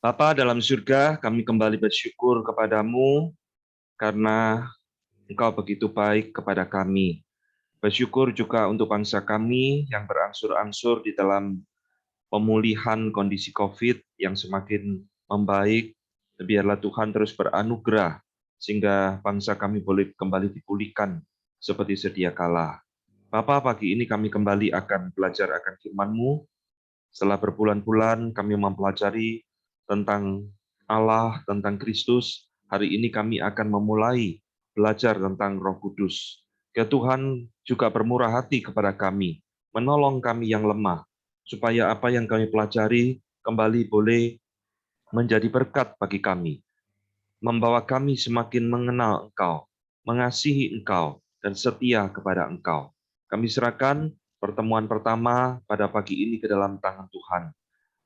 Bapa dalam surga, kami kembali bersyukur kepadamu karena Engkau begitu baik kepada kami. Bersyukur juga untuk bangsa kami yang berangsur-angsur di dalam pemulihan kondisi COVID yang semakin membaik. Biarlah Tuhan terus beranugerah sehingga bangsa kami boleh kembali dipulihkan seperti sedia kala. Bapa, pagi ini kami kembali akan belajar akan firman-Mu. Setelah berbulan-bulan kami mempelajari tentang Allah, tentang Kristus, hari ini kami akan memulai belajar tentang Roh Kudus. Ya Tuhan juga bermurah hati kepada kami, menolong kami yang lemah, supaya apa yang kami pelajari kembali boleh menjadi berkat bagi kami, membawa kami semakin mengenal Engkau, mengasihi Engkau, dan setia kepada Engkau. Kami serahkan pertemuan pertama pada pagi ini ke dalam tangan Tuhan.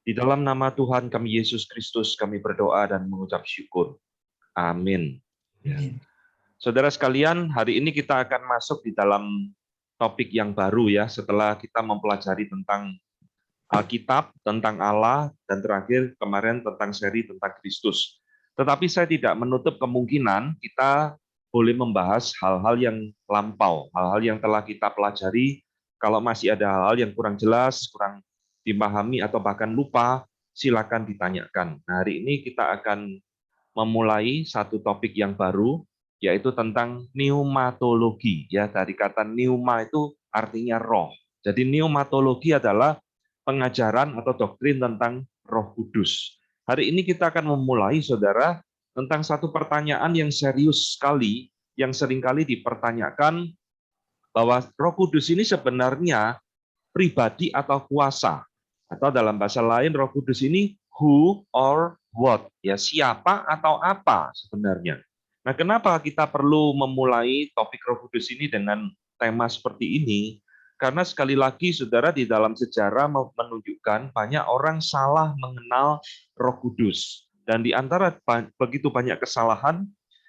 Di dalam nama Tuhan kami Yesus Kristus kami berdoa dan mengucap syukur. Amin. Ya. Amin. Saudara sekalian, hari ini kita akan masuk di dalam topik yang baru ya, setelah kita mempelajari tentang Alkitab, tentang Allah, dan terakhir kemarin tentang seri tentang Kristus. Tetapi saya tidak menutup kemungkinan kita boleh membahas hal-hal yang lampau, hal-hal yang telah kita pelajari. Kalau masih ada hal-hal yang kurang jelas, kurang dipahami, atau bahkan lupa, silakan ditanyakan. Nah, hari ini kita akan memulai satu topik yang baru, yaitu tentang pneumatologi. Ya, dari kata pneuma itu artinya roh. Jadi pneumatologi adalah pengajaran atau doktrin tentang Roh Kudus. Hari ini kita akan memulai, saudara, tentang satu pertanyaan yang serius sekali, yang seringkali dipertanyakan, bahwa Roh Kudus ini sebenarnya pribadi atau kuasa. Atau dalam bahasa lain, Roh Kudus ini who or what, ya siapa atau apa sebenarnya. Nah, kenapa kita perlu memulai topik Roh Kudus ini dengan tema seperti ini? Karena sekali lagi, saudara, di dalam sejarah menunjukkan banyak orang salah mengenal Roh Kudus. Dan di antara begitu banyak kesalahan,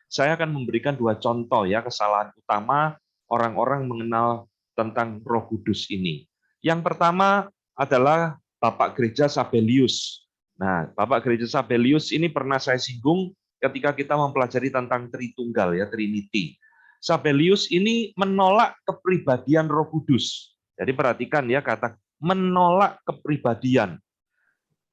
saya akan memberikan dua contoh ya kesalahan utama orang-orang mengenal tentang Roh Kudus ini. Yang pertama adalah Bapak Gereja Sabellius. Nah, Bapak Gereja Sabellius ini pernah saya singgung ketika kita mempelajari tentang Tritunggal ya, Trinity. Sabellius ini menolak kepribadian Roh Kudus. Jadi perhatikan ya kata menolak kepribadian.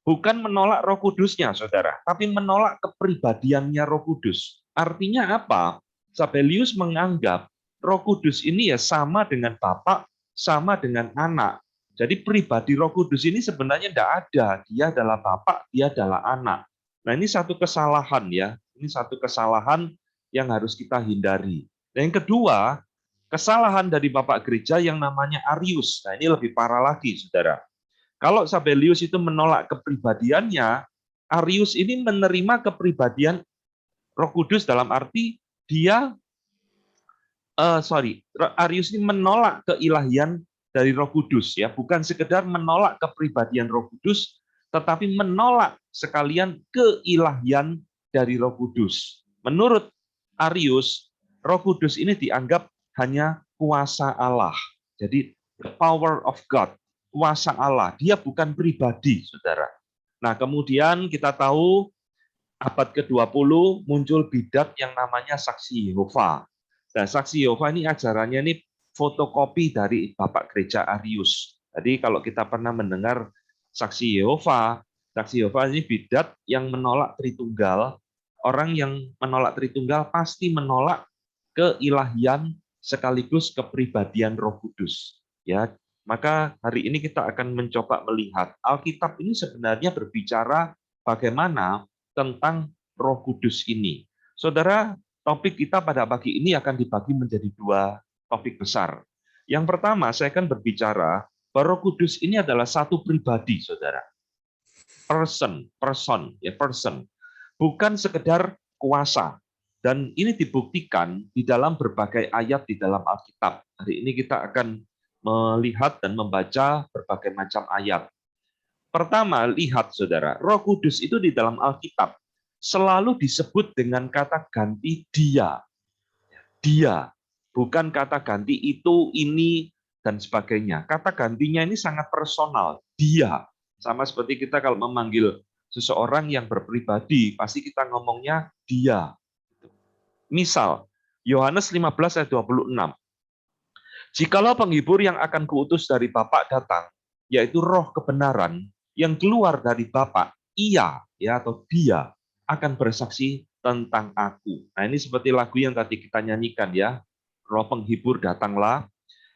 Bukan menolak Roh Kudusnya, saudara, tapi menolak kepribadiannya Roh Kudus. Artinya apa? Sabellius menganggap Roh Kudus ini ya sama dengan Bapa, sama dengan Anak. Jadi pribadi Roh Kudus ini sebenarnya tidak ada. Dia adalah Bapa, dia adalah Anak. Nah, ini satu kesalahan ya. Ini satu kesalahan yang harus kita hindari. Dan yang kedua, kesalahan dari Bapak Gereja yang namanya Arius. Nah, ini lebih parah lagi, saudara. Kalau Sabellius itu menolak kepribadiannya, Arius ini menerima kepribadian Roh Kudus dalam arti dia, Arius ini menolak keilahian dari Roh Kudus ya, bukan sekedar menolak kepribadian Roh Kudus, tetapi menolak sekalian keilahian dari Roh Kudus. Menurut Arius, Roh Kudus ini dianggap hanya kuasa Allah. Jadi the power of God, kuasa Allah. Dia bukan pribadi, saudara. Nah, kemudian kita tahu abad ke-20 muncul bidat yang namanya Saksi Yehova. Nah, Saksi Yehova ini ajarannya ini fotokopi dari Bapak Gereja Arius. Jadi kalau kita pernah mendengar Saksi Yehova ini bidat yang menolak Tritunggal. Orang yang menolak Tritunggal pasti menolak keilahian sekaligus kepribadian Roh Kudus. Ya, maka hari ini kita akan mencoba melihat Alkitab ini sebenarnya berbicara bagaimana tentang Roh Kudus ini. Saudara, topik kita pada pagi ini akan dibagi menjadi dua topik besar. Yang pertama, saya akan berbicara bahwa Roh Kudus ini adalah satu pribadi, saudara. Person. Bukan sekedar kuasa. Dan ini dibuktikan di dalam berbagai ayat di dalam Alkitab. Hari ini kita akan melihat dan membaca berbagai macam ayat. Pertama, lihat saudara, Roh Kudus itu di dalam Alkitab selalu disebut dengan kata ganti dia. Dia, bukan kata ganti itu, ini, dan sebagainya. Kata gantinya ini sangat personal, dia. Sama seperti kita kalau memanggil seseorang yang berpribadi, pasti kita ngomongnya dia. Misal, Yohanes 15 ayat 26. Jikalau penghibur yang akan kuutus dari Bapa datang, yaitu roh kebenaran yang keluar dari Bapa, ia ya atau dia akan bersaksi tentang aku. Nah, ini seperti lagu yang tadi kita nyanyikan ya. Roh penghibur datanglah.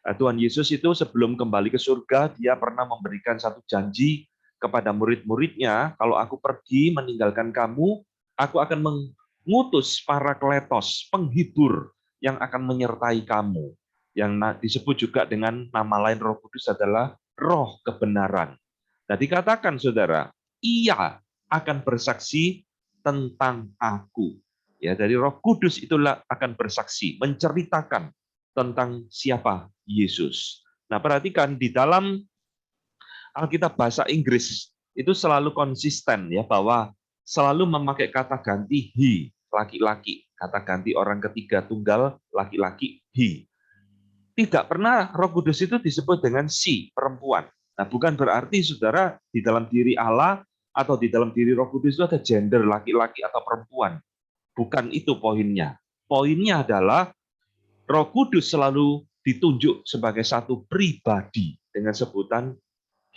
Nah, Tuhan Yesus itu sebelum kembali ke surga, dia pernah memberikan satu janji kepada murid-muridnya, kalau aku pergi meninggalkan kamu, aku akan mengutus Parakletos, penghibur yang akan menyertai kamu. Yang disebut juga dengan nama lain Roh Kudus adalah roh kebenaran. Nah, dikatakan saudara, ia akan bersaksi tentang aku. Ya, dari Roh Kudus itulah akan bersaksi, menceritakan tentang siapa Yesus. Nah, perhatikan di dalam Alkitab bahasa Inggris itu selalu konsisten ya, bahwa selalu memakai kata ganti he, laki-laki, kata ganti orang ketiga tunggal laki-laki he. Tidak pernah Roh Kudus itu disebut dengan si, perempuan. Nah, bukan berarti saudara di dalam diri Allah atau di dalam diri Roh Kudus itu ada gender laki-laki atau perempuan. Bukan itu poinnya. Poinnya adalah Roh Kudus selalu ditunjuk sebagai satu pribadi dengan sebutan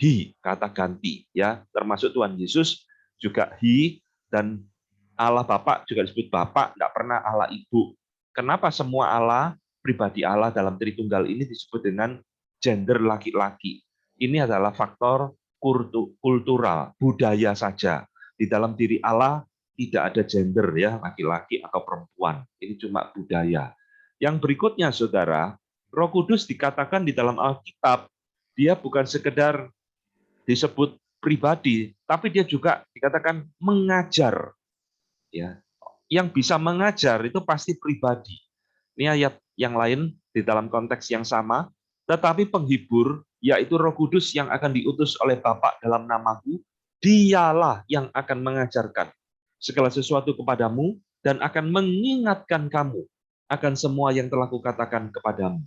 he, kata ganti ya, termasuk Tuhan Yesus juga he, dan Allah Bapa juga disebut Bapa, tidak pernah Allah Ibu. Kenapa semua Allah, pribadi Allah dalam Tritunggal ini disebut dengan gender laki-laki? Ini adalah faktor kultural, budaya saja. Di dalam diri Allah tidak ada gender ya, laki-laki atau perempuan. Ini cuma budaya. Yang berikutnya, saudara, Roh Kudus dikatakan di dalam Alkitab, dia bukan sekedar disebut pribadi, tapi dia juga dikatakan mengajar. Ya, yang bisa mengajar itu pasti pribadi. Ini ayat yang lain di dalam konteks yang sama, tetapi penghibur, yaitu Roh Kudus yang akan diutus oleh Bapa dalam namaku, dialah yang akan mengajarkan segala sesuatu kepadamu dan akan mengingatkan kamu akan semua yang telah kukatakan kepadamu.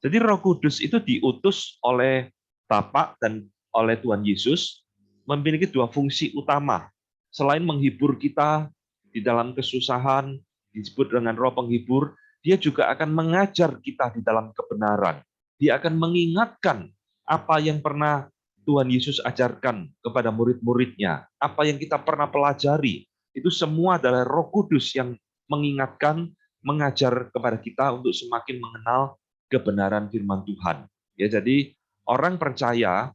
Jadi Roh Kudus itu diutus oleh Bapa dan oleh Tuhan Yesus, memiliki dua fungsi utama. Selain menghibur kita di dalam kesusahan, disebut dengan roh penghibur, dia juga akan mengajar kita di dalam kebenaran. Dia akan mengingatkan apa yang pernah Tuhan Yesus ajarkan kepada murid-muridnya, apa yang kita pernah pelajari. Itu semua adalah Roh Kudus yang mengingatkan, mengajar kepada kita untuk semakin mengenal kebenaran firman Tuhan. Ya, jadi orang percaya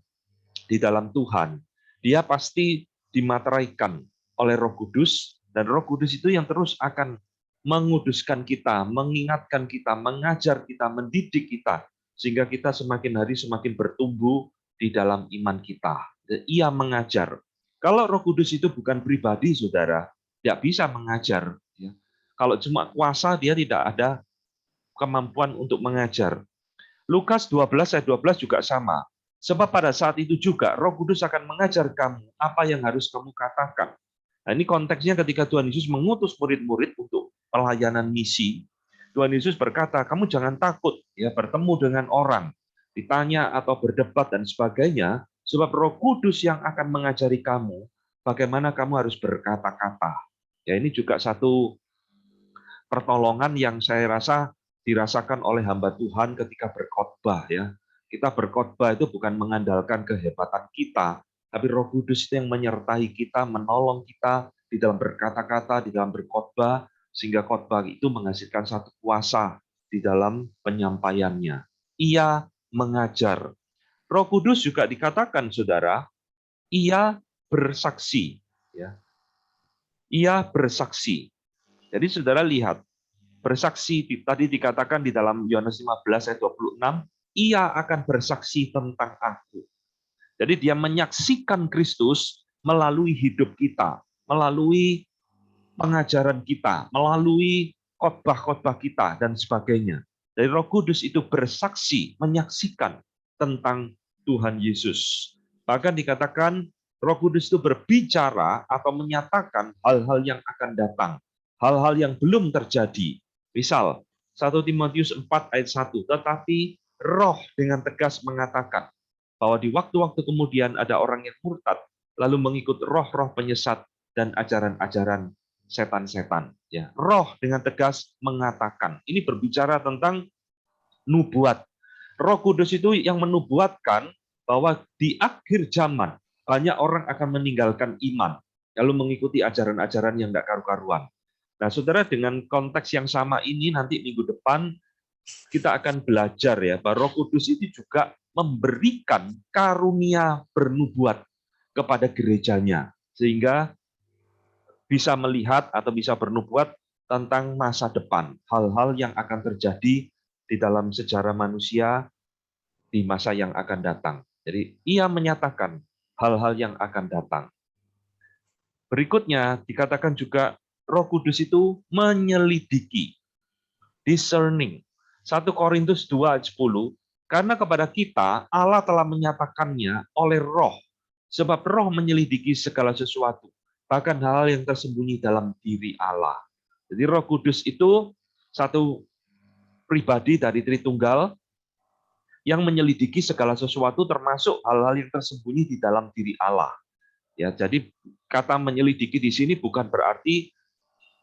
di dalam Tuhan, dia pasti dimateraikan oleh Roh Kudus, dan Roh Kudus itu yang terus akan menguduskan kita, mengingatkan kita, mengajar kita, mendidik kita, sehingga kita semakin hari semakin bertumbuh di dalam iman kita. Ia mengajar. Kalau Roh Kudus itu bukan pribadi, saudara, tidak bisa mengajar. Kalau cuma kuasa, dia tidak ada kemampuan untuk mengajar. Lukas 12 ayat 12 juga sama. Sebab pada saat itu juga Roh Kudus akan mengajar kamu apa yang harus kamu katakan. Nah, ini konteksnya ketika Tuhan Yesus mengutus murid-murid untuk pelayanan misi. Tuhan Yesus berkata, kamu jangan takut ya bertemu dengan orang, ditanya atau berdebat dan sebagainya, sebab Roh Kudus yang akan mengajari kamu bagaimana kamu harus berkata-kata. Ya, ini juga satu pertolongan yang saya rasa dirasakan oleh hamba Tuhan ketika berkhotbah ya. Kita berkhotbah itu bukan mengandalkan kehebatan kita, tapi Roh Kudus itu yang menyertai kita, menolong kita di dalam berkata-kata, di dalam berkhotbah, sehingga khotbah itu menghasilkan satu kuasa di dalam penyampaiannya. Ia mengajar. Roh Kudus juga dikatakan, saudara, ia bersaksi. Ya. Ia bersaksi. Jadi saudara lihat, bersaksi tadi dikatakan di dalam Yohanes 15 ayat 26, ia akan bersaksi tentang aku. Jadi dia menyaksikan Kristus melalui hidup kita, melalui pengajaran kita, melalui khotbah-khotbah kita dan sebagainya. Dari Roh Kudus itu bersaksi, menyaksikan tentang Tuhan Yesus. Bahkan dikatakan Roh Kudus itu berbicara atau menyatakan hal-hal yang akan datang, hal-hal yang belum terjadi. Misal, 1 Timotius 4 ayat 1, tetapi Roh dengan tegas mengatakan bahwa di waktu-waktu kemudian ada orang yang murtad, lalu mengikut roh-roh penyesat dan ajaran-ajaran setan-setan. Ya, roh dengan tegas mengatakan. Ini berbicara tentang nubuat. Roh Kudus itu yang menubuatkan bahwa di akhir zaman banyak orang akan meninggalkan iman, lalu mengikuti ajaran-ajaran yang tidak karu-karuan. Nah, saudara, dengan konteks yang sama ini nanti minggu depan kita akan belajar ya bahwa Roh Kudus itu juga memberikan karunia bernubuat kepada gerejanya sehingga bisa melihat atau bisa bernubuat tentang masa depan, hal-hal yang akan terjadi di dalam sejarah manusia di masa yang akan datang. Jadi ia menyatakan hal-hal yang akan datang. Berikutnya dikatakan juga Roh Kudus itu menyelidiki, discerning. 1 Korintus 2 ayat 10, karena kepada kita Allah telah menyatakannya oleh Roh, sebab Roh menyelidiki segala sesuatu, bahkan hal yang tersembunyi dalam diri Allah. Jadi Roh Kudus itu satu pribadi dari Tritunggal yang menyelidiki segala sesuatu termasuk hal-hal yang tersembunyi di dalam diri Allah. Ya, jadi kata menyelidiki di sini bukan berarti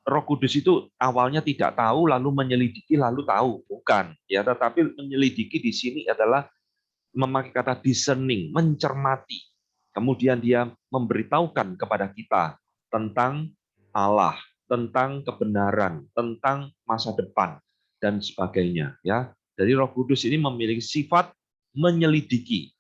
Roh Kudus itu awalnya tidak tahu lalu menyelidiki lalu tahu, bukan. Ya, tetapi menyelidiki di sini adalah memakai kata discerning, mencermati. Kemudian dia memberitahukan kepada kita tentang Allah, tentang kebenaran, tentang masa depan dan sebagainya, ya. Jadi Roh Kudus ini memiliki sifat menyelidiki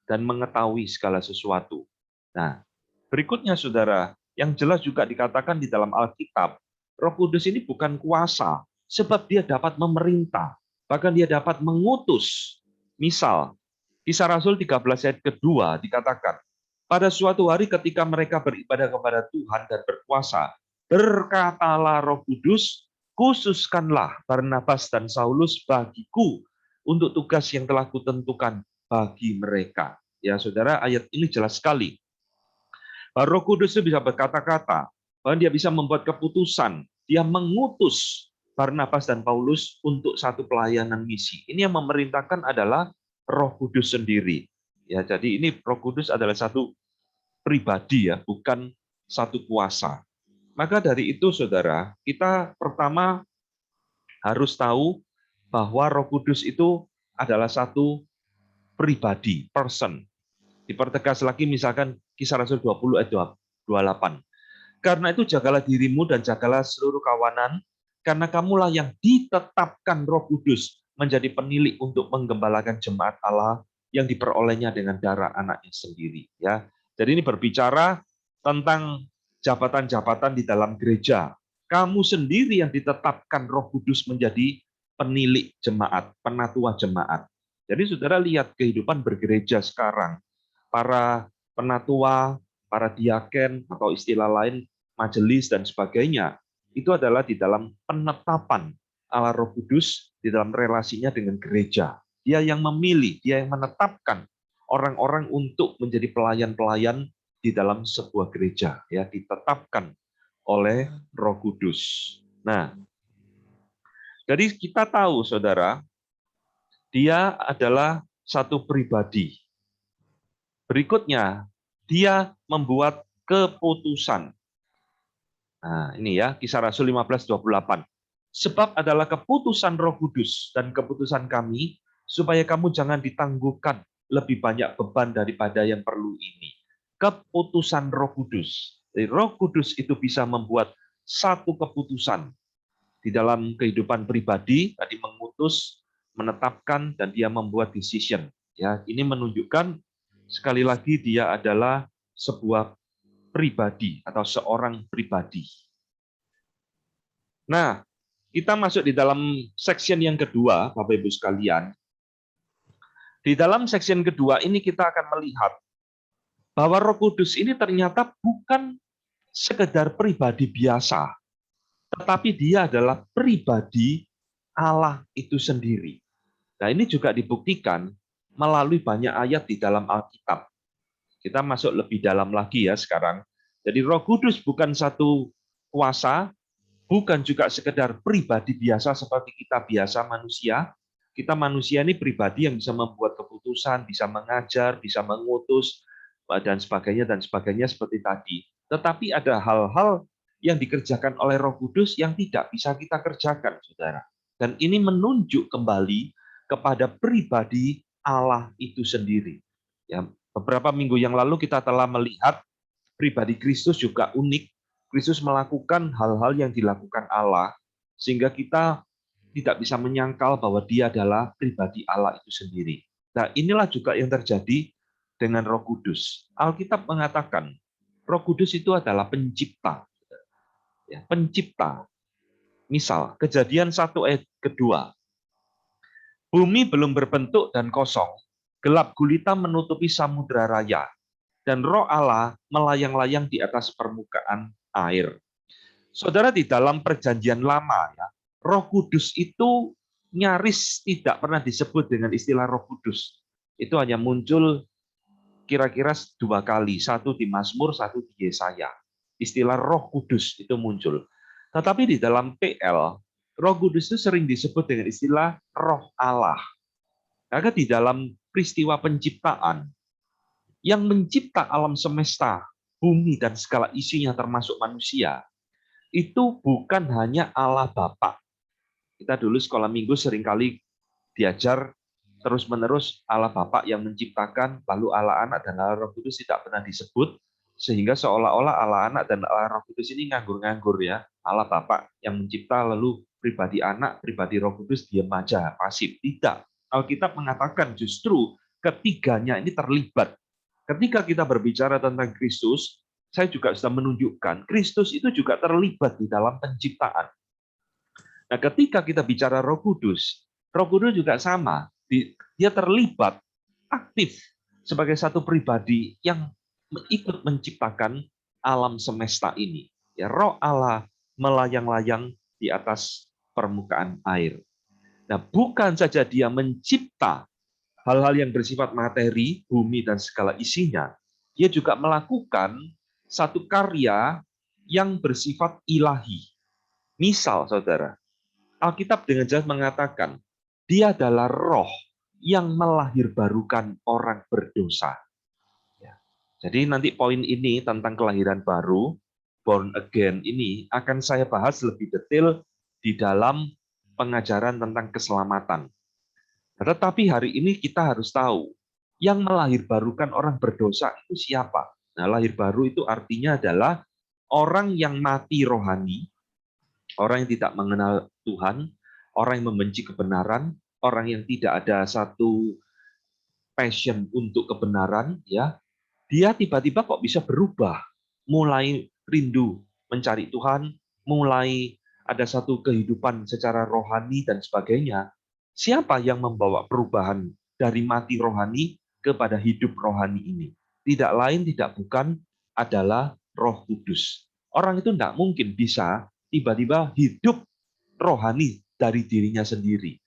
dan mengetahui segala sesuatu. Nah, berikutnya Saudara, yang jelas juga dikatakan di dalam Alkitab, Roh Kudus ini bukan kuasa, sebab dia dapat memerintah, bahkan dia dapat mengutus. Misal, Kisah Rasul 13 ayat kedua dikatakan, pada suatu hari ketika mereka beribadah kepada Tuhan dan berpuasa, berkatalah Roh Kudus, khususkanlah Barnabas dan Saulus bagiku untuk tugas yang telah kutentukan bagi mereka. Ya saudara, ayat ini jelas sekali. Roh Kudus itu bisa berkata-kata, bahkan dia bisa membuat keputusan, dia mengutus Barnabas dan Paulus untuk satu pelayanan misi. Ini yang memerintahkan adalah Roh Kudus sendiri. Ya, jadi ini Roh Kudus adalah satu pribadi ya, bukan satu kuasa. Maka dari itu Saudara, kita pertama harus tahu bahwa Roh Kudus itu adalah satu pribadi, person. Dipertegas lagi misalkan Kisah Rasul 20 ayat 28. Karena itu jagalah dirimu dan jagalah seluruh kawanan, karena kamulah yang ditetapkan Roh Kudus menjadi penilik untuk menggembalakan jemaat Allah yang diperolehnya dengan darah anaknya sendiri. Ya, jadi ini berbicara tentang jabatan-jabatan di dalam gereja. Kamu sendiri yang ditetapkan Roh Kudus menjadi penilik jemaat, penatua jemaat. Jadi saudara lihat kehidupan bergereja sekarang, para penatua, para diaken atau istilah lain majelis dan sebagainya, itu adalah di dalam penetapan Allah Roh Kudus di dalam relasinya dengan gereja. Dia yang memilih, dia yang menetapkan orang-orang untuk menjadi pelayan-pelayan di dalam sebuah gereja, ya, ditetapkan oleh Roh Kudus. Nah, jadi kita tahu Saudara, dia adalah satu pribadi. Berikutnya, dia membuat keputusan. Nah, ini ya, Kisah Rasul 15:28. Sebab adalah keputusan Roh Kudus dan keputusan kami, supaya kamu jangan ditangguhkan lebih banyak beban daripada yang perlu ini. Keputusan Roh Kudus. Jadi Roh Kudus itu bisa membuat satu keputusan di dalam kehidupan pribadi, tadi mengutus, menetapkan, dan dia membuat decision. Ya, ini menunjukkan sekali lagi dia adalah sebuah pribadi atau seorang pribadi. Nah, kita masuk di dalam section yang kedua, Bapak Ibu sekalian. Di dalam section kedua ini kita akan melihat bahwa Roh Kudus ini ternyata bukan sekedar pribadi biasa, tetapi dia adalah pribadi Allah itu sendiri. Nah, ini juga dibuktikan melalui banyak ayat di dalam Alkitab. Kita masuk lebih dalam lagi ya sekarang. Jadi Roh Kudus bukan satu kuasa, bukan juga sekedar pribadi biasa seperti kita biasa manusia. Kita manusia ini pribadi yang bisa membuat keputusan, bisa mengajar, bisa mengutus, dan sebagainya seperti tadi. Tetapi ada hal-hal yang dikerjakan oleh Roh Kudus yang tidak bisa kita kerjakan, saudara. Dan ini menunjuk kembali kepada pribadi Allah itu sendiri. Ya, beberapa minggu yang lalu kita telah melihat pribadi Kristus juga unik. Kristus melakukan hal-hal yang dilakukan Allah, sehingga kita tidak bisa menyangkal bahwa dia adalah pribadi Allah itu sendiri. Nah, inilah juga yang terjadi dengan Roh Kudus. Alkitab mengatakan, Roh Kudus itu adalah pencipta. Ya, pencipta. Misal, Kejadian 1 ayat kedua. Bumi belum berbentuk dan kosong, gelap gulita menutupi samudra raya, dan Roh Allah melayang-layang di atas permukaan air. Saudara, di dalam Perjanjian Lama, ya, Roh Kudus itu nyaris tidak pernah disebut dengan istilah Roh Kudus. Itu hanya muncul kira-kira 2 kali, satu di Mazmur, satu di Yesaya. Istilah Roh Kudus itu muncul. Tetapi di dalam PL, Roh Kudus itu sering disebut dengan istilah Roh Allah. Karena di dalam peristiwa penciptaan, yang mencipta alam semesta, bumi dan segala isinya termasuk manusia, itu bukan hanya Allah Bapa. Kita dulu sekolah minggu seringkali diajar terus-menerus Allah Bapa yang menciptakan, lalu Allah Anak dan Allah Roh Kudus tidak pernah disebut, sehingga seolah-olah Allah Anak dan Allah Roh Kudus ini nganggur-nganggur ya. Allah Bapa yang mencipta, lalu pribadi Anak, pribadi Roh Kudus diam aja, pasif. Tidak. Alkitab mengatakan justru ketiganya ini terlibat. Ketika kita berbicara tentang Kristus, saya juga sudah menunjukkan Kristus itu juga terlibat di dalam penciptaan. Nah, ketika kita bicara Roh Kudus juga sama. Dia terlibat aktif sebagai satu pribadi yang ikut menciptakan alam semesta ini. Ya, Roh Allah melayang-layang di atas permukaan air. Nah, bukan saja dia mencipta hal-hal yang bersifat materi, bumi dan segala isinya, dia juga melakukan satu karya yang bersifat ilahi. Misal, saudara, Alkitab dengan jelas mengatakan, dia adalah roh yang melahirbarukan orang berdosa. Ya. Jadi nanti poin ini tentang kelahiran baru, born again ini akan saya bahas lebih detail di dalam pengajaran tentang keselamatan. Tetapi hari ini kita harus tahu, yang melahirbarukan orang berdosa itu siapa? Nah, lahir baru itu artinya adalah orang yang mati rohani, orang yang tidak mengenal Tuhan, orang yang membenci kebenaran, orang yang tidak ada satu passion untuk kebenaran, ya, dia tiba-tiba kok bisa berubah, mulai rindu mencari Tuhan, mulai ada satu kehidupan secara rohani dan sebagainya. Siapa yang membawa perubahan dari mati rohani kepada hidup rohani ini? Tidak lain, tidak bukan adalah Roh Kudus. Orang itu tidak mungkin bisa tiba-tiba hidup rohani dari dirinya sendiri.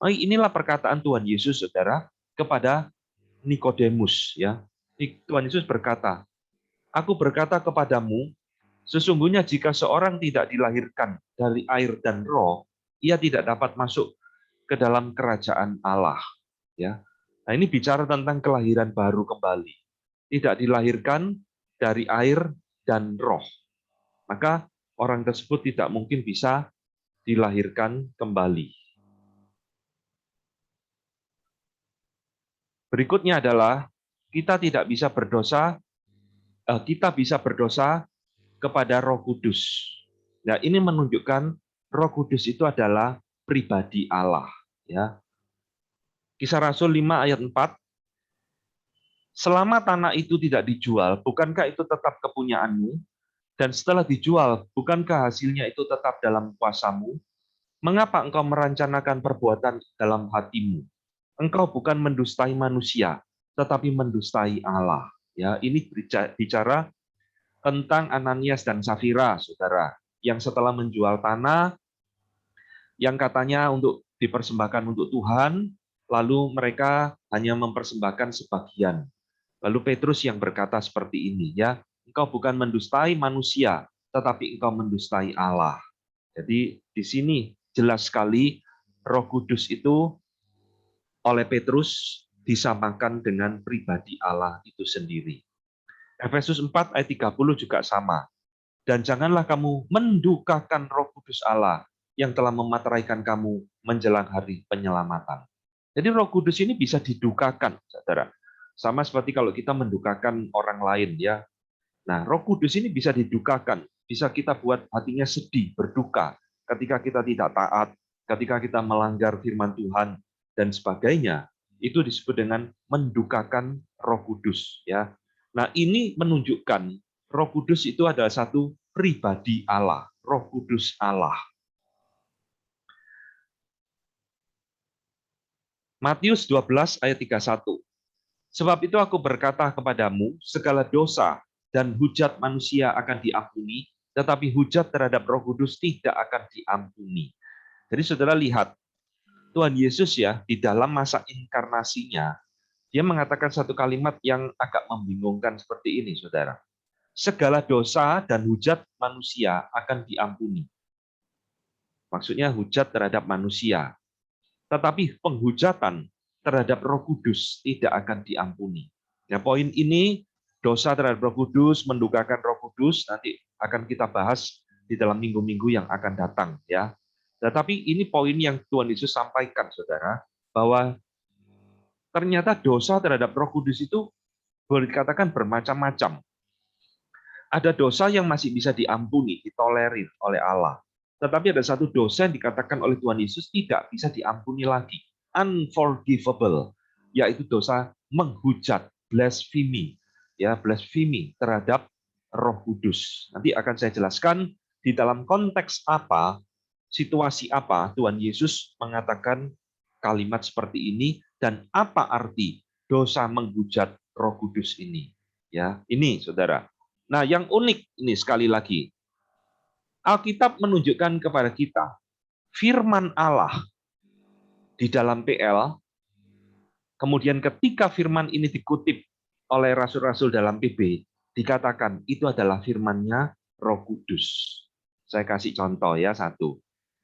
Inilah perkataan Tuhan Yesus, saudara, kepada Nikodemus. Ya, Tuhan Yesus berkata, Aku berkata kepadamu, sesungguhnya jika seorang tidak dilahirkan dari air dan roh, ia tidak dapat masuk ke dalam kerajaan Allah. Ya, nah ini bicara tentang kelahiran baru kembali. Tidak dilahirkan dari air dan roh, maka orang tersebut tidak mungkin bisa dilahirkan kembali. Berikutnya adalah kita tidak bisa berdosa, kita bisa berdosa kepada Roh Kudus. Nah, ini menunjukkan Roh Kudus itu adalah pribadi Allah. Ya. Kisah Rasul 5 ayat 4. Selama tanah itu tidak dijual, bukankah itu tetap kepunyaanmu? Dan setelah dijual, bukankah hasilnya itu tetap dalam kuasamu? Mengapa engkau merencanakan perbuatan dalam hatimu? Engkau bukan mendustai manusia, tetapi mendustai Allah. Ya, ini bicara tentang Ananias dan Safira, saudara, yang setelah menjual tanah, yang katanya untuk dipersembahkan untuk Tuhan, lalu mereka hanya mempersembahkan sebagian. Lalu Petrus yang berkata seperti ini, ya, engkau bukan mendustai manusia, tetapi engkau mendustai Allah. Jadi di sini jelas sekali Roh Kudus itu oleh Petrus disamakan dengan pribadi Allah itu sendiri. Efesus 4 ayat 30 juga sama. Dan janganlah kamu mendukakan Roh Kudus Allah yang telah memateraikan kamu menjelang hari penyelamatan. Jadi Roh Kudus ini bisa didukakan, saudara. Sama seperti kalau kita mendukakan orang lain, ya. Nah, Roh Kudus ini bisa didukakan, bisa kita buat hatinya sedih, berduka, ketika kita tidak taat, ketika kita melanggar firman Tuhan dan sebagainya. Itu disebut dengan mendukakan Roh Kudus, ya. Nah, ini menunjukkan Roh Kudus itu adalah satu pribadi Allah, Roh Kudus Allah. Matius 12 ayat 31. Sebab itu aku berkata kepadamu, segala dosa dan hujat manusia akan diampuni, tetapi hujat terhadap Roh Kudus tidak akan diampuni. Jadi saudara lihat, Tuhan Yesus ya, di dalam masa inkarnasinya, dia mengatakan satu kalimat yang agak membingungkan seperti ini, saudara. Segala dosa dan hujat manusia akan diampuni. Maksudnya hujat terhadap manusia. Tetapi penghujatan terhadap Roh Kudus tidak akan diampuni. Ya, poin ini, dosa terhadap Roh Kudus, mendukakan Roh Kudus, nanti akan kita bahas di dalam minggu-minggu yang akan datang, ya. Tetapi ini poin yang Tuhan Yesus sampaikan, saudara, bahwa ternyata dosa terhadap Roh Kudus itu boleh dikatakan bermacam-macam. Ada dosa yang masih bisa diampuni, ditolerir oleh Allah. Tetapi ada satu dosa yang dikatakan oleh Tuhan Yesus tidak bisa diampuni lagi. Unforgivable, yaitu dosa menghujat, blasphemy, ya, blasphemy terhadap Roh Kudus. Nanti akan saya jelaskan di dalam konteks apa, situasi apa Tuhan Yesus mengatakan kalimat seperti ini dan apa arti dosa menghujat Roh Kudus ini. Ya, ini saudara. Nah, yang unik ini sekali lagi, Alkitab menunjukkan kepada kita firman Allah di dalam PL, kemudian ketika firman ini dikutip oleh rasul-rasul dalam PB, dikatakan itu adalah firman-Nya Roh Kudus. Saya kasih contoh ya, satu.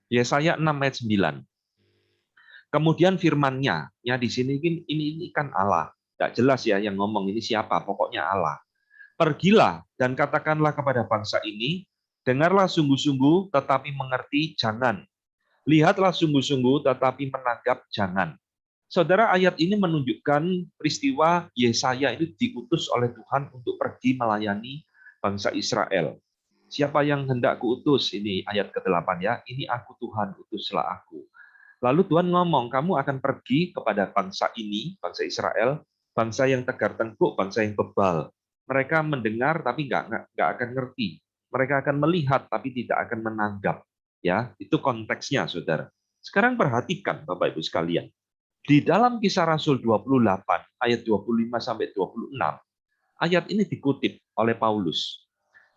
Yesaya 6 ayat 9. Kemudian firman-Nya, ya di sini ini kan Allah. Tidak jelas ya yang ngomong ini siapa, pokoknya Allah. Pergilah dan katakanlah kepada bangsa ini, dengarlah sungguh-sungguh tetapi mengerti jangan. Lihatlah sungguh-sungguh tetapi menanggap jangan. Saudara, ayat ini menunjukkan peristiwa Yesaya itu diutus oleh Tuhan untuk pergi melayani bangsa Israel. Siapa yang hendak kuutus? Ini ayat ke-8 ya. Ini aku Tuhan, utuslah aku. Lalu Tuhan ngomong, kamu akan pergi kepada bangsa ini, bangsa Israel, bangsa yang tegar tengkuk, bangsa yang bebal. Mereka mendengar tapi nggak akan ngerti. Mereka akan melihat tapi tidak akan menanggap. Ya, itu konteksnya, saudara. Sekarang perhatikan, Bapak Ibu sekalian. Di dalam Kisah Rasul 28 ayat 25 sampai 26, ayat ini dikutip oleh Paulus.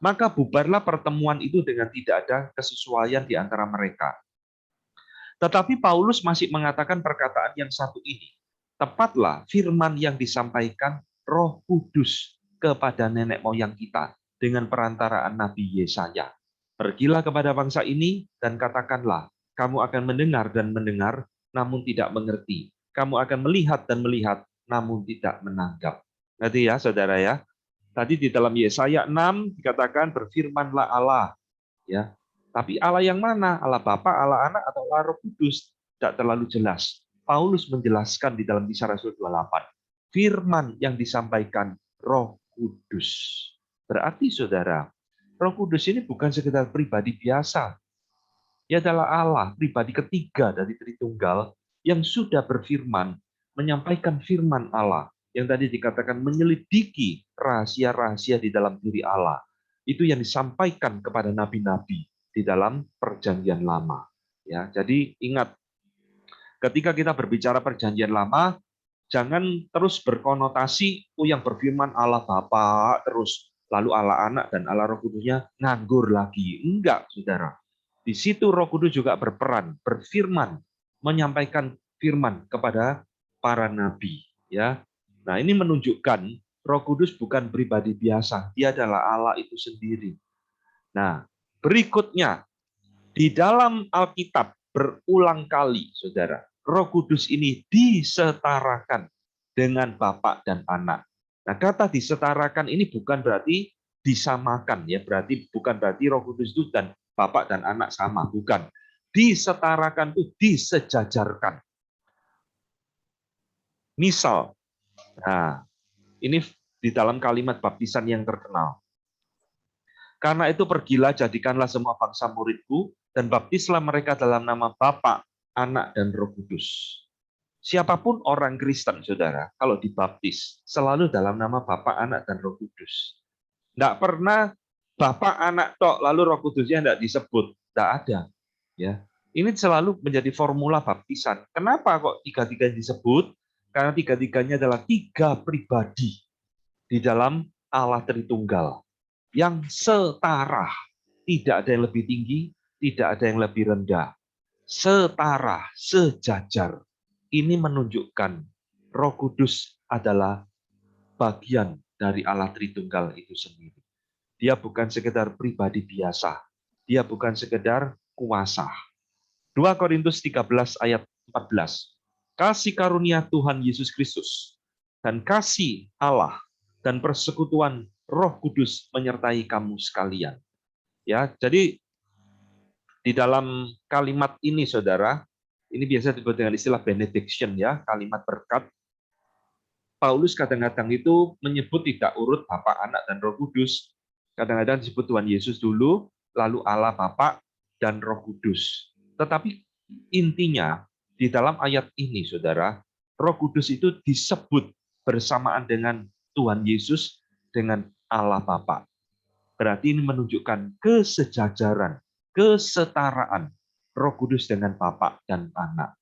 Maka bubarlah pertemuan itu dengan tidak ada kesesuaian di antara mereka. Tetapi Paulus masih mengatakan perkataan yang satu ini. Tepatlah firman yang disampaikan Roh Kudus kepada nenek moyang kita dengan perantaraan Nabi Yesaya. Pergilah kepada bangsa ini dan katakanlah, kamu akan mendengar dan mendengar, namun tidak mengerti. Kamu akan melihat dan melihat, namun tidak menanggap. Nanti ya, saudara ya. Tadi di dalam Yesaya 6 dikatakan berfirmanlah Allah. Ya, tapi Allah yang mana? Allah Bapa, Allah Anak, atau Allah Roh Kudus? Tidak terlalu jelas. Paulus menjelaskan di dalam Kisah Rasul 28. Firman yang disampaikan Roh Kudus. Berarti saudara, Roh Kudus ini bukan sekedar pribadi biasa. Ia adalah Allah, pribadi ketiga dari Tritunggal yang sudah berfirman, menyampaikan firman Allah yang tadi dikatakan menyelidiki rahasia-rahasia di dalam diri Allah. Itu yang disampaikan kepada nabi-nabi di dalam Perjanjian Lama. Ya, jadi ingat, ketika kita berbicara Perjanjian Lama, jangan terus berkonotasi yang berfirman Allah Bapa terus, lalu Allah Anak dan Allah Roh Kudusnya nganggur lagi. Enggak, saudara. Di situ Roh Kudus juga berperan, berfirman, menyampaikan firman kepada para nabi. Ya, nah ini menunjukkan Roh Kudus bukan pribadi biasa, dia adalah Allah itu sendiri. Nah, berikutnya di dalam Alkitab berulang kali, saudara, Roh Kudus ini disetarakan dengan Bapa dan Anak. Nah, kata disetarakan ini bukan berarti disamakan ya, bukan berarti Roh Kudus itu dan Bapak dan Anak sama, bukan. Disetarakan itu disejajarkan. Misal, nah ini di dalam kalimat baptisan yang terkenal. Karena itu pergilah, jadikanlah semua bangsa muridku, dan baptislah mereka dalam nama Bapa, Anak, dan Roh Kudus. Siapapun orang Kristen, saudara, kalau dibaptis, selalu dalam nama Bapa, Anak, dan Roh Kudus. Tidak pernah Bapa, Anak, tok, lalu Roh Kudusnya tidak disebut. Tidak ada. Ya, ini selalu menjadi formula baptisan. Kenapa kok tiga-tiganya disebut? Karena tiga-tiganya adalah tiga pribadi di dalam Allah Tritunggal yang setara. Tidak ada yang lebih tinggi, tidak ada yang lebih rendah. Setara, sejajar. Ini menunjukkan Roh Kudus adalah bagian dari Allah Tritunggal itu sendiri. Dia bukan sekedar pribadi biasa. Dia bukan sekedar kuasa. 2 Korintus 13 ayat 14. Kasih karunia Tuhan Yesus Kristus dan kasih Allah dan persekutuan Roh Kudus menyertai kamu sekalian. Ya, jadi di dalam kalimat ini, saudara, ini biasa disebut dengan istilah benediction, ya, kalimat berkat. Paulus kadang-kadang itu menyebut tidak urut Bapa, Anak, dan Roh Kudus. Kadang-kadang disebut Tuhan Yesus dulu, lalu Allah Bapa dan Roh Kudus. Tetapi intinya di dalam ayat ini, saudara, Roh Kudus itu disebut bersamaan dengan Tuhan Yesus dengan Allah Bapa. Berarti ini menunjukkan kesejajaran, kesetaraan Roh Kudus dengan Bapa dan Anak.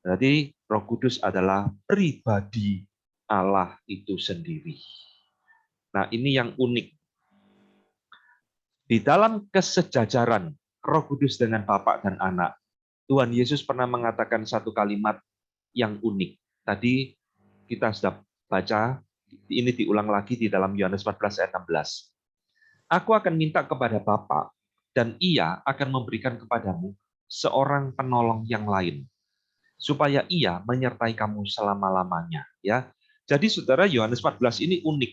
Berarti Roh Kudus adalah pribadi Allah itu sendiri. Nah, ini yang unik. Di dalam kesejajaran Roh Kudus dengan Bapa dan Anak, Tuhan Yesus pernah mengatakan satu kalimat yang unik. Tadi kita sudah baca, ini diulang lagi di dalam Yohanes 14 ayat 16. Aku akan minta kepada Bapa, dan Ia akan memberikan kepadamu seorang penolong yang lain, supaya Ia menyertai kamu selama-lamanya. Ya, jadi saudara, Yohanes 14 ini unik.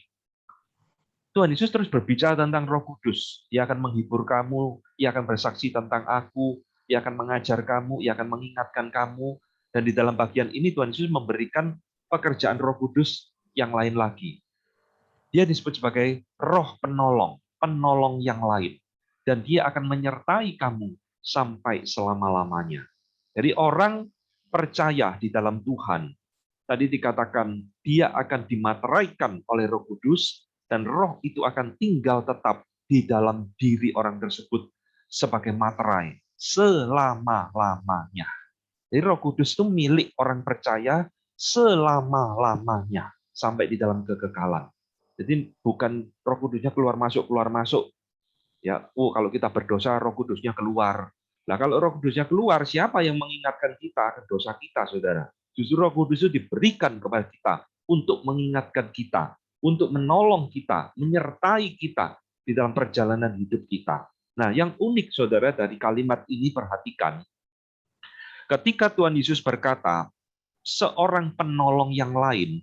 Tuhan Yesus terus berbicara tentang Roh Kudus. Ia akan menghibur kamu, Ia akan bersaksi tentang aku, Ia akan mengajar kamu, Ia akan mengingatkan kamu. Dan di dalam bagian ini Tuhan Yesus memberikan pekerjaan Roh Kudus yang lain lagi. Dia disebut sebagai roh penolong, penolong yang lain. Dan dia akan menyertai kamu sampai selama-lamanya. Jadi orang percaya di dalam Tuhan, tadi dikatakan dia akan dimateraikan oleh Roh Kudus, dan roh itu akan tinggal tetap di dalam diri orang tersebut sebagai materai selama-lamanya. Jadi Roh Kudus itu milik orang percaya selama-lamanya sampai di dalam kekekalan. Jadi bukan Roh Kudusnya keluar masuk. Ya, kalau kita berdosa Roh Kudusnya keluar. Nah, kalau Roh Kudusnya keluar, siapa yang mengingatkan kita akan dosa kita, saudara? Justru Roh Kudus itu diberikan kepada kita untuk mengingatkan kita, untuk menolong kita, menyertai kita di dalam perjalanan hidup kita. Nah, yang unik, saudara, dari kalimat ini, perhatikan. Ketika Tuhan Yesus berkata, seorang penolong yang lain,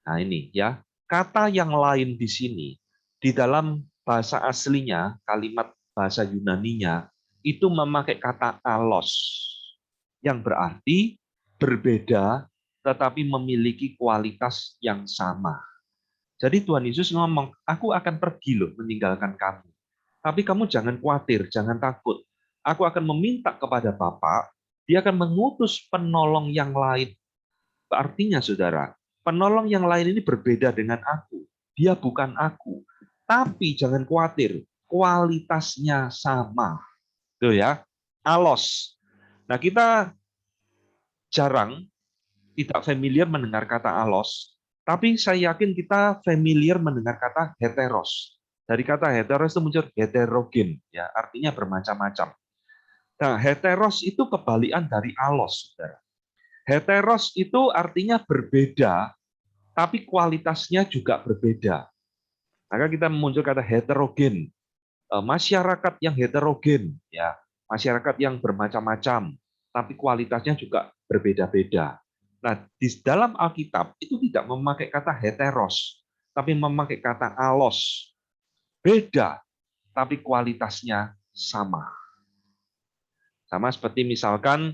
nah ini ya, kata yang lain di sini, di dalam bahasa aslinya, kalimat bahasa Yunaninya, itu memakai kata alos, yang berarti berbeda, tetapi memiliki kualitas yang sama. Jadi Tuhan Yesus ngomong, aku akan pergi loh meninggalkan kamu. Tapi kamu jangan khawatir, jangan takut. Aku akan meminta kepada Bapa, dia akan mengutus penolong yang lain. Artinya, saudara, penolong yang lain ini berbeda dengan aku. Dia bukan aku. Tapi jangan khawatir, kualitasnya sama. Tuh ya, alos. Nah, kita jarang tidak familiar mendengar kata alos, tapi saya yakin kita familiar mendengar kata heteros. Dari kata heteros itu muncul heterogen, ya, artinya bermacam-macam. Nah, heteros itu kebalikan dari alos, saudara. Heteros itu artinya berbeda, tapi kualitasnya juga berbeda. Maka kita muncul kata heterogen, masyarakat yang heterogen, ya, masyarakat yang bermacam-macam, tapi kualitasnya juga berbeda-beda. Nah, di dalam Alkitab itu tidak memakai kata heteros, tapi memakai kata allos. Beda, tapi kualitasnya sama. Sama seperti misalkan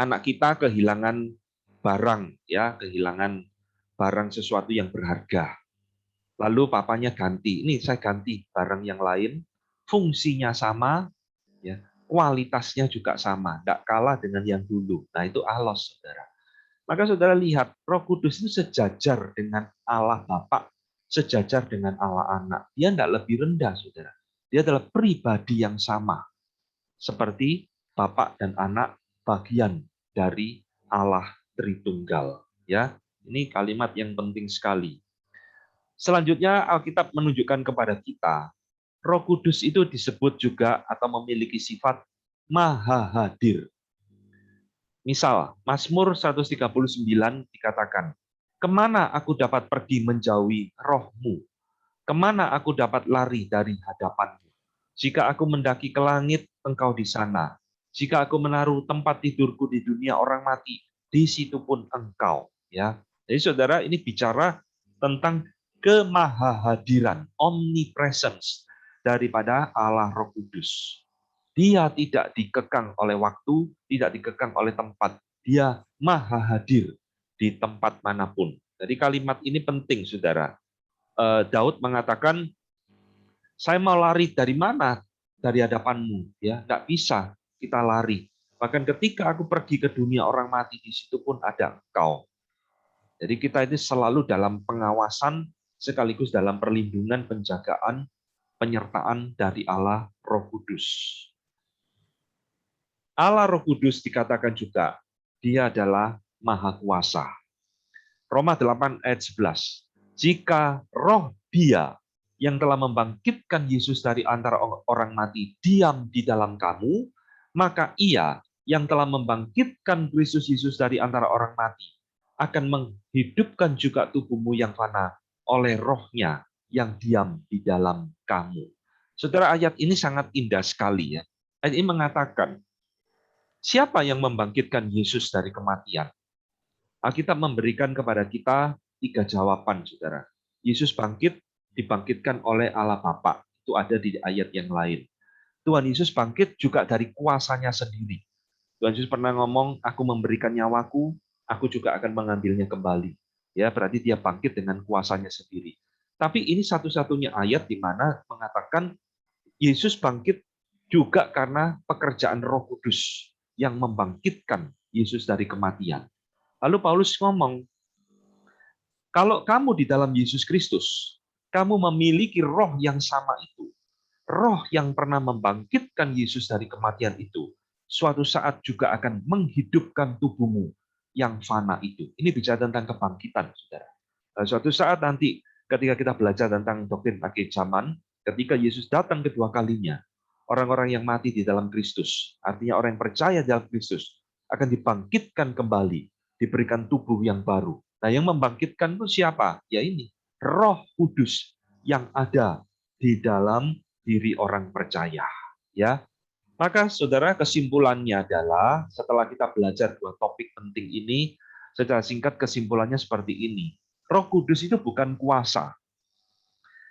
anak kita kehilangan barang, ya, kehilangan barang sesuatu yang berharga. Lalu papanya ganti, ini saya ganti barang yang lain, fungsinya sama, ya, kualitasnya juga sama, tidak kalah dengan yang dulu. Nah itu allos, saudara. Maka saudara lihat, Roh Kudus itu sejajar dengan Allah Bapa, sejajar dengan Allah Anak. Dia tidak lebih rendah, saudara. Dia adalah pribadi yang sama, seperti Bapa dan Anak, bagian dari Allah Tritunggal. Ya, ini kalimat yang penting sekali. Selanjutnya Alkitab menunjukkan kepada kita, Roh Kudus itu disebut juga atau memiliki sifat maha hadir. Misal, Mazmur 139 dikatakan, "Kemana aku dapat pergi menjauhi roh-Mu? Kemana aku dapat lari dari hadapan-Mu? Jika aku mendaki ke langit, Engkau di sana. Jika aku menaruh tempat tidurku di dunia orang mati, di situ pun Engkau." Ya, jadi saudara, ini bicara tentang kemahahadiran, omnipresence daripada Allah Roh Kudus. Dia tidak dikekang oleh waktu, tidak dikekang oleh tempat. Dia maha hadir di tempat manapun. Jadi kalimat ini penting, saudara. Daud mengatakan, saya mau lari dari mana? Dari hadapanmu. Ya, tidak bisa kita lari. Bahkan ketika aku pergi ke dunia orang mati, di situ pun ada Engkau. Jadi kita ini selalu dalam pengawasan, sekaligus dalam perlindungan, penjagaan, penyertaan dari Allah Roh Kudus. Allah Roh Kudus dikatakan juga, dia adalah Maha Kuasa. Roma 8 ayat 11. Jika roh dia yang telah membangkitkan Yesus dari antara orang mati diam di dalam kamu, maka ia yang telah membangkitkan Kristus Yesus dari antara orang mati akan menghidupkan juga tubuhmu yang fana oleh rohnya yang diam di dalam kamu. Saudara, ayat ini sangat indah sekali ya. Ayat ini mengatakan, siapa yang membangkitkan Yesus dari kematian? Alkitab memberikan kepada kita 3 jawaban, saudara. Yesus bangkit, dibangkitkan oleh Allah Bapa. Itu ada di ayat yang lain. Tuhan Yesus bangkit juga dari kuasanya sendiri. Tuhan Yesus pernah ngomong, aku memberikan nyawaku, aku juga akan mengambilnya kembali. Ya, berarti dia bangkit dengan kuasanya sendiri. Tapi ini satu-satunya ayat di mana mengatakan Yesus bangkit juga karena pekerjaan Roh Kudus yang membangkitkan Yesus dari kematian. Lalu Paulus ngomong, kalau kamu di dalam Yesus Kristus, kamu memiliki roh yang sama itu. Roh yang pernah membangkitkan Yesus dari kematian itu, suatu saat juga akan menghidupkan tubuhmu yang fana itu. Ini bicara tentang kebangkitan, saudara. Suatu saat nanti ketika kita belajar tentang doktrin akhir zaman, ketika Yesus datang kedua kalinya, orang-orang yang mati di dalam Kristus, artinya orang yang percaya dalam Kristus, akan dibangkitkan kembali, diberikan tubuh yang baru. Nah, yang membangkitkan itu siapa? Ya ini, Roh Kudus yang ada di dalam diri orang percaya. Ya, maka saudara, kesimpulannya adalah setelah kita belajar dua topik penting ini, secara singkat kesimpulannya seperti ini. Roh Kudus itu bukan kuasa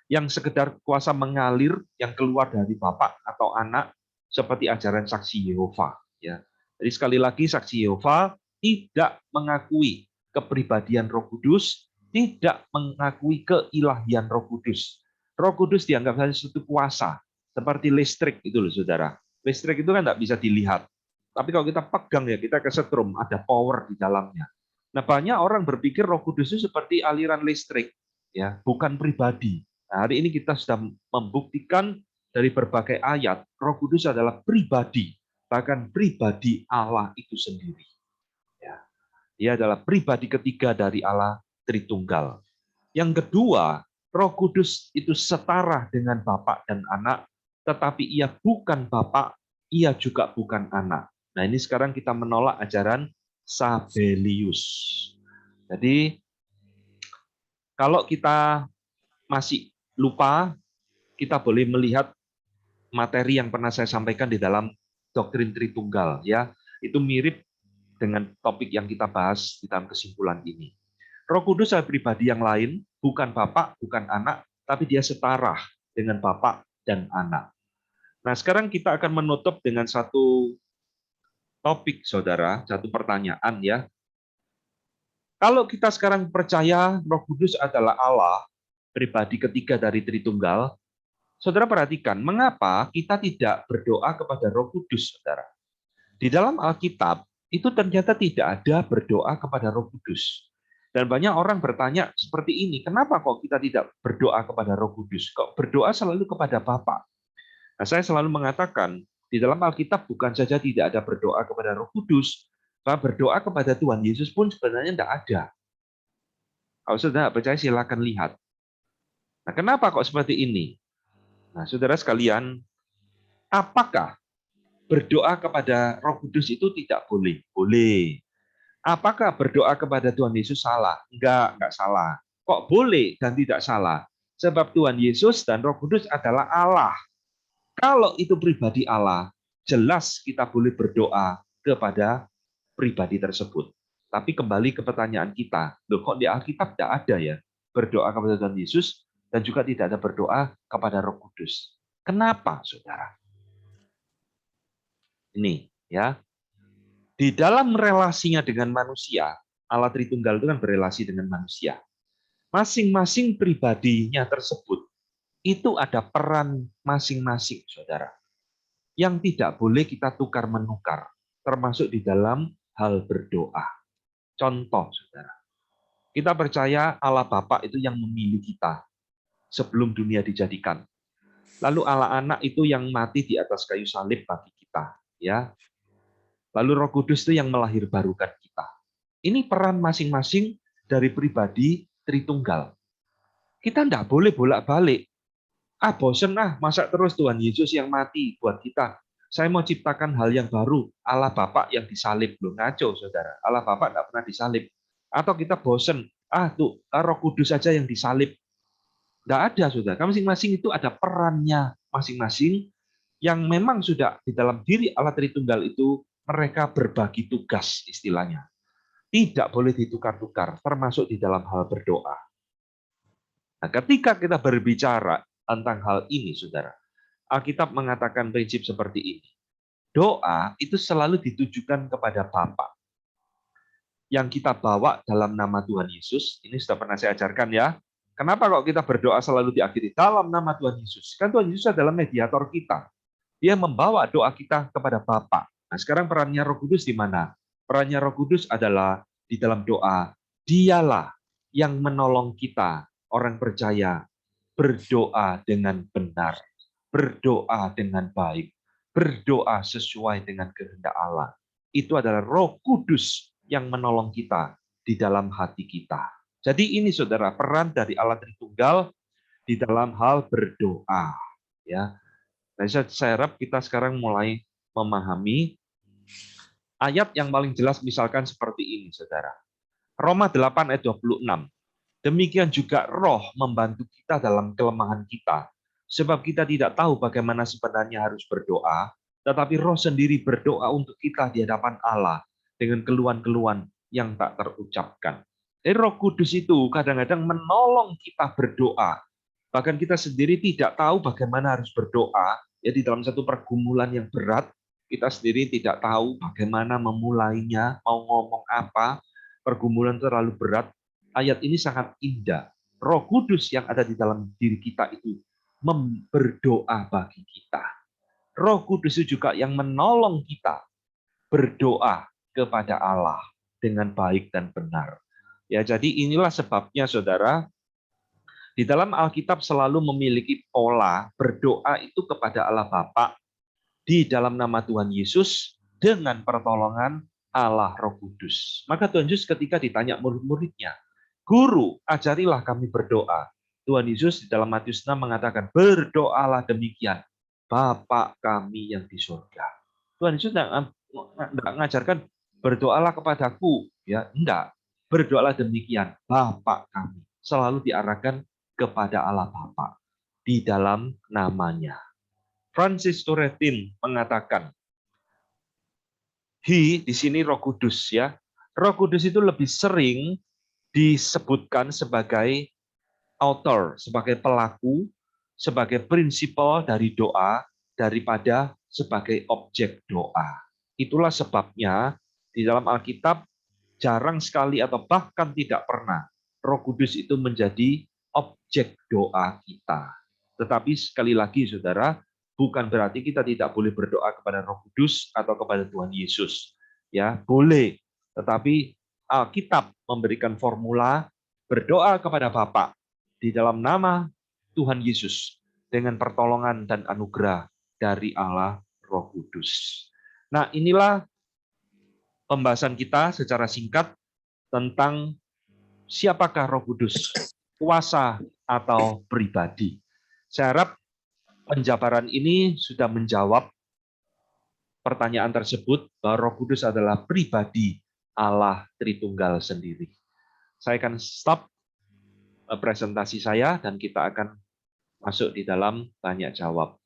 yang sekedar kuasa mengalir yang keluar dari Bapa atau Anak seperti ajaran saksi Yehova. Ya, jadi sekali lagi saksi Yehova tidak mengakui kepribadian Roh Kudus, tidak mengakui keilahian Roh Kudus. Roh Kudus dianggap saja suatu kuasa, seperti listrik itu loh, saudara. Listrik itu kan tidak bisa dilihat. Tapi kalau kita pegang ya, kita kesetrum, ada power di dalamnya. Nah, banyak orang berpikir Roh Kudus itu seperti aliran listrik, ya, bukan pribadi. Nah, hari ini kita sudah membuktikan dari berbagai ayat, Roh Kudus adalah pribadi, bahkan pribadi Allah itu sendiri. Ya, dia adalah pribadi ketiga dari Allah Tritunggal. Yang kedua, Roh Kudus itu setara dengan Bapa dan Anak, tetapi ia bukan Bapa, ia juga bukan Anak. Nah, ini sekarang kita menolak ajaran Sabelius. Jadi, kalau kita masih lupa, kita boleh melihat materi yang pernah saya sampaikan di dalam doktrin Tritunggal. Ya, itu mirip dengan topik yang kita bahas di dalam kesimpulan ini. Roh Kudus adalah pribadi yang lain, bukan Bapa, bukan Anak, tapi dia setara dengan Bapa dan Anak. Nah, sekarang kita akan menutup dengan satu topik, saudara, satu pertanyaan ya. Kalau kita sekarang percaya Roh Kudus adalah Allah, pribadi ketiga dari Tritunggal, saudara perhatikan, mengapa kita tidak berdoa kepada Roh Kudus, saudara? Di dalam Alkitab, itu ternyata tidak ada berdoa kepada Roh Kudus. Dan banyak orang bertanya seperti ini, kenapa kok kita tidak berdoa kepada Roh Kudus? Kok berdoa selalu kepada Bapa? Nah, saya selalu mengatakan, di dalam Alkitab bukan saja tidak ada berdoa kepada Roh Kudus, bahkan berdoa kepada Tuhan Yesus pun sebenarnya tidak ada. Kalau saudara percaya, silakan lihat. Nah, kenapa kok seperti ini? Nah, saudara sekalian, apakah berdoa kepada Roh Kudus itu tidak boleh? Boleh. Apakah berdoa kepada Tuhan Yesus salah? Enggak salah. Kok boleh dan tidak salah? Sebab Tuhan Yesus dan Roh Kudus adalah Allah. Kalau itu pribadi Allah, jelas kita boleh berdoa kepada pribadi tersebut. Tapi kembali ke pertanyaan kita, loh kok di Alkitab tidak ada ya berdoa kepada Tuhan Yesus dan juga tidak ada berdoa kepada Roh Kudus. Kenapa, saudara? Ini ya, di dalam relasinya dengan manusia, Allah Tritunggal itu kan berelasi dengan manusia. Masing-masing pribadinya tersebut itu ada peran masing-masing, saudara, yang tidak boleh kita tukar-menukar, termasuk di dalam hal berdoa. Contoh, saudara, kita percaya Allah Bapa itu yang memilih kita sebelum dunia dijadikan. Lalu Allah Anak itu yang mati di atas kayu salib bagi kita, ya. Lalu Roh Kudus itu yang melahirbarukan kita. Ini peran masing-masing dari pribadi Tritunggal. Kita tidak boleh bolak-balik. Bosen masa terus Tuhan Yesus yang mati buat kita. Saya mau ciptakan hal yang baru, Allah Bapa yang disalib. Loh, ngaco, saudara. Allah Bapa tidak pernah disalib. Atau kita bosen, Roh Kudus saja yang disalib. Tidak ada, saudara. Masing-masing itu ada perannya masing-masing yang memang sudah di dalam diri Allah Tritunggal itu mereka berbagi tugas istilahnya. Tidak boleh ditukar-tukar, termasuk di dalam hal berdoa. Nah, ketika kita berbicara tentang hal ini, saudara, Alkitab mengatakan prinsip seperti ini. Doa itu selalu ditujukan kepada Bapa. Yang kita bawa dalam nama Tuhan Yesus, ini sudah pernah saya ajarkan ya. Kenapa kok kita berdoa selalu diakhiri dalam nama Tuhan Yesus? Kan Tuhan Yesus adalah mediator kita. Dia membawa doa kita kepada Bapa. Nah, sekarang perannya Roh Kudus di mana? Perannya Roh Kudus adalah di dalam doa. Dialah yang menolong kita, orang percaya, berdoa dengan benar, berdoa dengan baik, berdoa sesuai dengan kehendak Allah. Itu adalah Roh Kudus yang menolong kita di dalam hati kita. Jadi ini, saudara, peran dari Allah Tritunggal di dalam hal berdoa. Ya, nah, saya harap kita sekarang mulai memahami ayat yang paling jelas, misalkan seperti ini, saudara. Roma 8 ayat 26. Demikian juga Roh membantu kita dalam kelemahan kita. Sebab kita tidak tahu bagaimana sebenarnya harus berdoa, tetapi Roh sendiri berdoa untuk kita di hadapan Allah dengan keluhan-keluhan yang tak terucapkan. Jadi Roh Kudus itu kadang-kadang menolong kita berdoa. Bahkan kita sendiri tidak tahu bagaimana harus berdoa. Ya, di dalam satu pergumulan yang berat, kita sendiri tidak tahu bagaimana memulainya, mau ngomong apa, pergumulan terlalu berat. Ayat ini sangat indah. Roh Kudus yang ada di dalam diri kita itu berdoa bagi kita. Roh Kudus itu juga yang menolong kita berdoa kepada Allah dengan baik dan benar. Ya, jadi inilah sebabnya, saudara, di dalam Alkitab selalu memiliki pola berdoa itu kepada Allah Bapa di dalam nama Tuhan Yesus dengan pertolongan Allah Roh Kudus. Maka Tuhan Yesus ketika ditanya murid-muridnya, Guru, ajarilah kami berdoa. Tuhan Yesus di dalam Matius 6 mengatakan, berdoalah demikian, Bapa kami yang di surga. Tuhan Yesus tidak mengajarkan, berdoalah kepadaku. Ya, enggak. Berdoalah demikian, Bapa kami. Selalu diarahkan kepada Allah Bapa di dalam namanya. Francis Turretin mengatakan, di sini Roh Kudus ya. Roh Kudus itu lebih sering disebutkan sebagai author, sebagai pelaku, sebagai prinsipal dari doa, daripada sebagai objek doa. Itulah sebabnya di dalam Alkitab jarang sekali atau bahkan tidak pernah Roh Kudus itu menjadi objek doa kita. Tetapi sekali lagi saudara, bukan berarti kita tidak boleh berdoa kepada Roh Kudus atau kepada Tuhan Yesus. Ya, boleh. Tetapi Alkitab memberikan formula berdoa kepada Bapa di dalam nama Tuhan Yesus dengan pertolongan dan anugerah dari Allah Roh Kudus. Nah, inilah pembahasan kita secara singkat tentang siapakah Roh Kudus, kuasa atau pribadi. Saya harap penjabaran ini sudah menjawab pertanyaan tersebut bahwa Roh Kudus adalah pribadi Allah Tritunggal sendiri. Saya akan stop presentasi saya dan kita akan masuk di dalam tanya jawab.